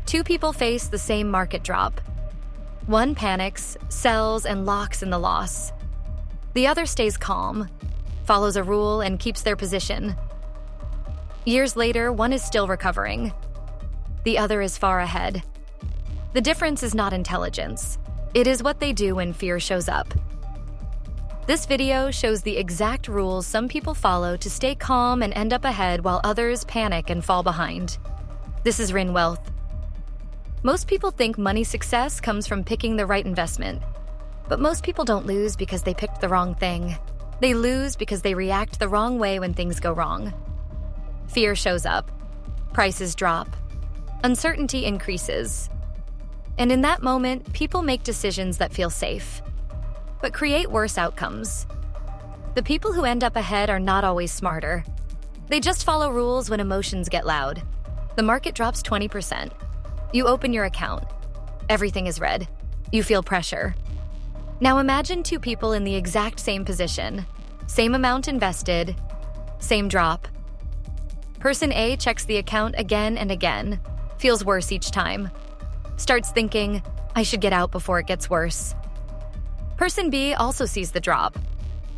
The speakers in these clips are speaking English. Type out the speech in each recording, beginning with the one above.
Two people face the same market drop. One panics, sells, and locks in the loss. The other stays calm, follows a rule, and keeps their position. Years later, one is still recovering. The other is far ahead. The difference is not intelligence. It is what they do when fear shows up. This video shows the exact rules some people follow to stay calm and end up ahead while others panic and fall behind. This is RINH Wealth. Most people think money success comes from picking the right investment. But most people don't lose because they picked the wrong thing. They lose because they react the wrong way when things go wrong. Fear shows up. Prices drop. Uncertainty increases. And in that moment, people make decisions that feel safe, but create worse outcomes. The people who end up ahead are not always smarter. They just follow rules when emotions get loud. The market drops 20%. You open your account. Everything is red. You feel pressure. Now imagine two people in the exact same position, same amount invested, same drop. Person A checks the account again and again, feels worse each time, starts thinking, I should get out before it gets worse. Person B also sees the drop,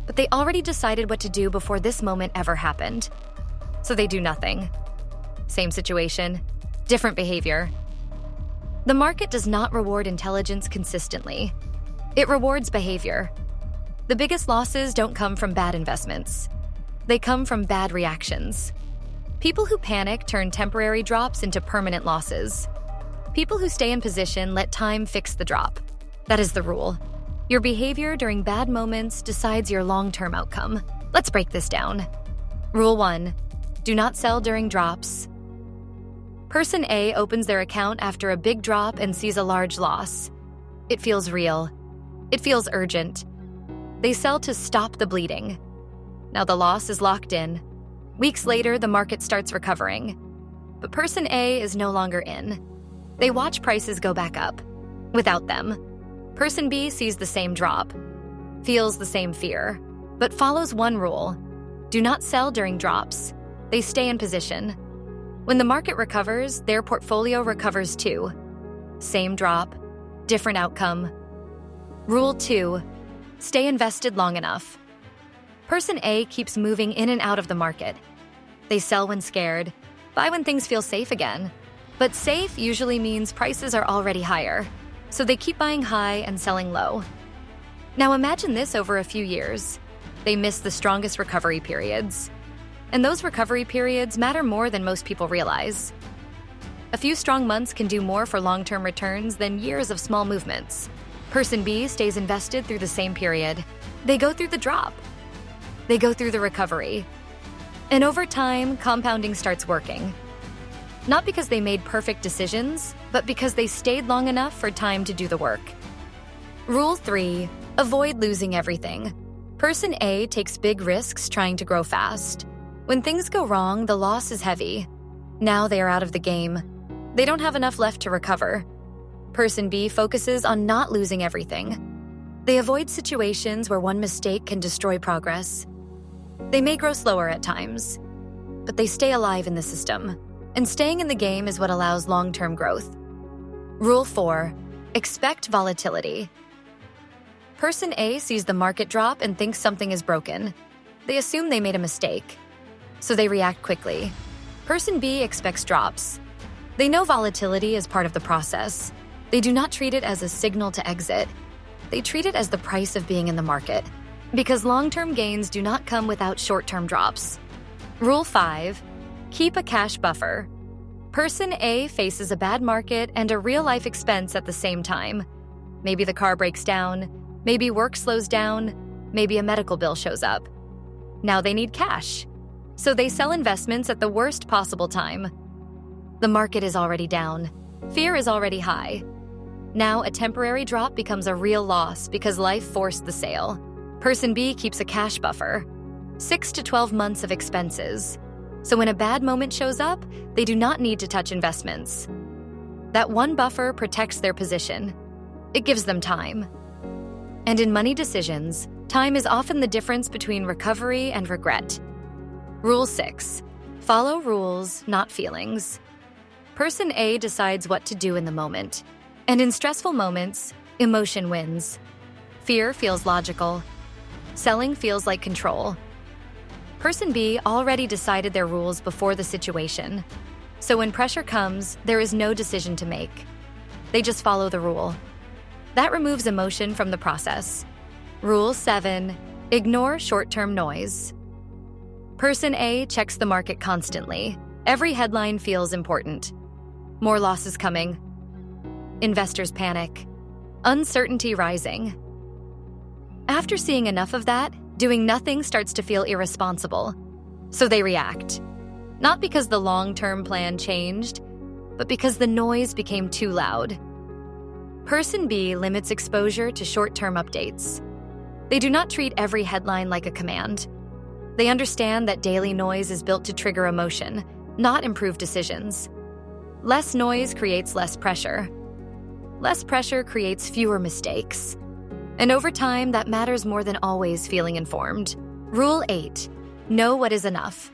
but they already decided what to do before this moment ever happened. So they do nothing. Same situation, different behavior. The market does not reward intelligence consistently. It rewards behavior. The biggest losses don't come from bad investments. They come from bad reactions. People who panic turn temporary drops into permanent losses. People who stay in position let time fix the drop. That is the rule. Your behavior during bad moments decides your long-term outcome. Let's break this down. Rule 1. Do not sell during drops. Person A opens their account after a big drop and sees a large loss. It feels real. It feels urgent. They sell to stop the bleeding. Now the loss is locked in. Weeks later, the market starts recovering. But person A is no longer in. They watch prices go back up. Without them. Person B sees the same drop, feels the same fear, but follows one rule. Do not sell during drops. They stay in position. When the market recovers, their portfolio recovers too. Same drop, different outcome. Rule 2. Stay invested long enough. Person A keeps moving in and out of the market. They sell when scared, buy when things feel safe again. But safe usually means prices are already higher, so they keep buying high and selling low. Now imagine this over a few years. They miss the strongest recovery periods. And those recovery periods matter more than most people realize. A few strong months can do more for long-term returns than years of small movements. Person B stays invested through the same period. They go through the drop. They go through the recovery. And over time, compounding starts working. Not because they made perfect decisions, but because they stayed long enough for time to do the work. Rule 3. Avoid losing everything. Person A takes big risks trying to grow fast. When things go wrong, the loss is heavy. Now they are out of the game. They don't have enough left to recover. Person B focuses on not losing everything. They avoid situations where one mistake can destroy progress. They may grow slower at times, but they stay alive in the system. And staying in the game is what allows long-term growth. Rule 4. Expect volatility. Person A sees the market drop and thinks something is broken. They assume they made a mistake, so they react quickly. Person B expects drops. They know volatility is part of the process. They do not treat it as a signal to exit. They treat it as the price of being in the market, because long-term gains do not come without short-term drops. Rule 5. Keep a cash buffer. Person A faces a bad market and a real-life expense at the same time. Maybe the car breaks down, maybe work slows down, maybe a medical bill shows up. Now they need cash. So they sell investments at the worst possible time. The market is already down. Fear is already high. Now a temporary drop becomes a real loss because life forced the sale. Person B keeps a cash buffer, 6 to 12 months of expenses. So when a bad moment shows up, they do not need to touch investments. That one buffer protects their position. It gives them time. And in money decisions, time is often the difference between recovery and regret. Rule 6. Follow rules, not feelings. Person A decides what to do in the moment. And in stressful moments, emotion wins. Fear feels logical. Selling feels like control. Person B already decided their rules before the situation. So when pressure comes, there is no decision to make. They just follow the rule. That removes emotion from the process. Rule 7. Ignore short-term noise. Person A checks the market constantly. Every headline feels important. More losses coming. Investors panic. Uncertainty rising. After seeing enough of that, doing nothing starts to feel irresponsible. So they react. Not because the long-term plan changed, but because the noise became too loud. Person B limits exposure to short-term updates. They do not treat every headline like a command. They understand that daily noise is built to trigger emotion, not improve decisions. Less noise creates less pressure. Less pressure creates fewer mistakes. And over time, that matters more than always feeling informed. Rule 8. Know what is enough.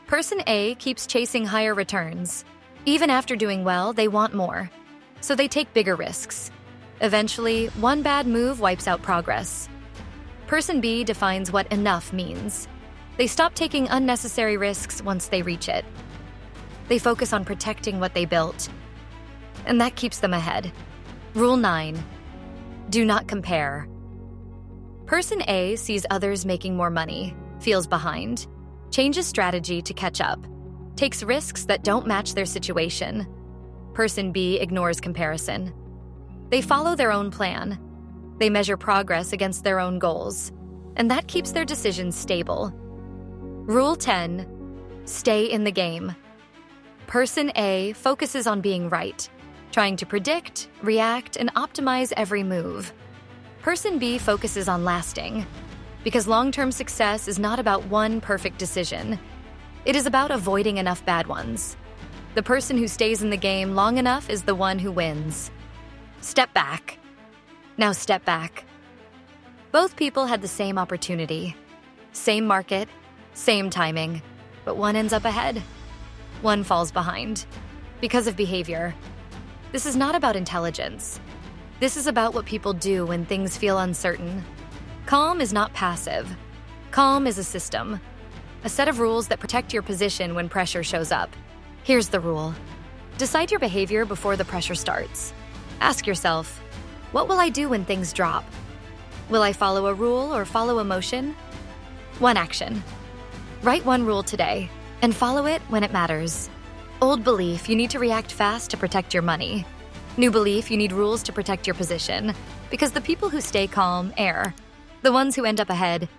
Person A keeps chasing higher returns. Even after doing well, they want more. So they take bigger risks. Eventually, one bad move wipes out progress. Person B defines what enough means. They stop taking unnecessary risks once they reach it. They focus on protecting what they built. And that keeps them ahead. Rule 9. Do not compare. Person A sees others making more money, feels behind, changes strategy to catch up, takes risks that don't match their situation. Person B ignores comparison. They follow their own plan. They measure progress against their own goals, and that keeps their decisions stable. Rule 10. Stay in the game. Person A focuses on being right, trying to predict, react, and optimize every move. Person B focuses on lasting, because long-term success is not about one perfect decision. It is about avoiding enough bad ones. The person who stays in the game long enough is the one who wins. Step back. Now step back. Both people had the same opportunity, same market, same timing, but one ends up ahead. One falls behind because of behavior. This is not about intelligence. This is about what people do when things feel uncertain. Calm is not passive. Calm is a system, a set of rules that protect your position when pressure shows up. Here's the rule. Decide your behavior before the pressure starts. Ask yourself, what will I do when things drop? Will I follow a rule or follow emotion? One action. Write one rule today and follow it when it matters. Old belief, you need to react fast to protect your money. New belief, you need rules to protect your position. Because the people who stay calm err. The ones who end up ahead